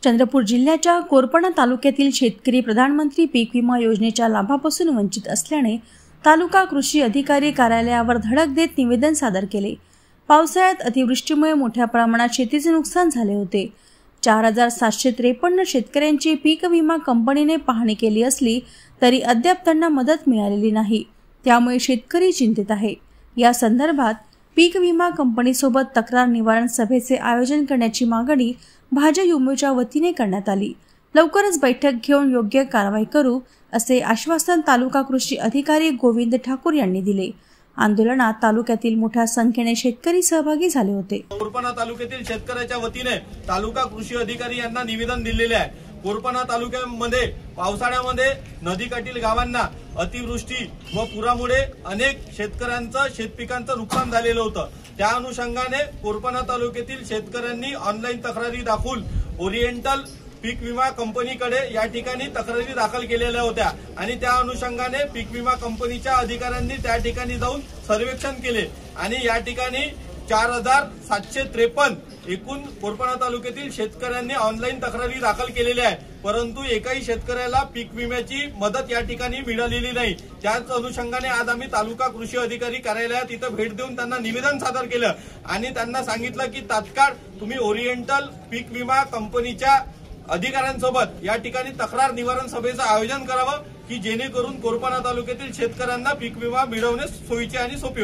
चंद्रपूर जिल्ह्याच्या कोरपणा तालुक्यातील शेतकरी प्रधानमंत्री पीक विमा योजनेच्या लाभापासून वंचित असल्याने तालुका कृषी अधिकारी कार्यालयावर धडक देत निवेदन सादर केले। पावसाळ्यात अतिवृष्टीमुळे मोठ्या प्रमाणात शेतीचे नुकसान झाले होते। 4753 शेतकऱ्यांची पीक विमा कंपनीने पाहणी केली असली तरी अद्याप त्यांना मदत मिळालेली नाही। त्यामुळे शेतकरी चिंतित आहे। या संदर्भात पीक विमा कंपनीसोबत तक्रार निवारण सभेचे आयोजन करण्याची मागणी भाजयुमोच्या वतीने करण्यात आली। लवकरच बैठक घेऊन योग्य कारवाई करू असे आश्वासन तालुका कृषी अधिकारी गोविंद ठाकूर यांनी दिले। आंदोलनात तालुक्यातील मोठ्या संख्येने शेतकरी सहभागी झाले होते। कोरपणा तालुक्यातील शेतकऱ्याच्या वतीने तालुका कृषी अधिकारी यांना निवेदन दिलेले आहे। कोरपणा तालुक्यामध्ये पावसाळ्यामध्ये नदीकाठील गावांना अतिवृष्टी व पुरामुळे अनेक शेतकऱ्यांचं शेतपिकांचं नुकसान झालेलं होतं। त्या अनुषंगाने कोरपणा तालुक्यातील शेतकऱ्यांनी ऑनलाईन तक्रारी दाखवून ओरिएंटल पीक विमा कंपनीकडे या ठिकाणी तक्रारी दाखल केलेल्या होत्या आणि त्या अनुषंगाने पीक विमा कंपनीच्या अधिकाऱ्यांनी त्या ठिकाणी जाऊन सर्वेक्षण केले आणि या ठिकाणी 4753 एकूण कोरपणा तालुक्यातील शेतकऱ्यांनी ऑनलाईन तक्रारी दाखल केलेल्या आहे, परंतु एकाही शेतकऱ्याला पीक विम्याची मदत या ठिकाणी मिळालेली नाही। त्याच अनुषंगाने आज आम्ही तालुका कृषी अधिकारी कार्यालयात इथं भेट देऊन त्यांना निवेदन सादर केलं आणि त्यांना सांगितलं की तात्काळ तुम्ही ओरिएंटल पीक विमा कंपनीच्या अधिकाऱ्यांसोबत या ठिकाणी तक्रार निवारण सभेचं आयोजन करावं की जेणेकरून कोरपणा तालुक्यातील शेतकऱ्यांना पीक विमा मिळवणे सोयीचे आणि सोपे होईल।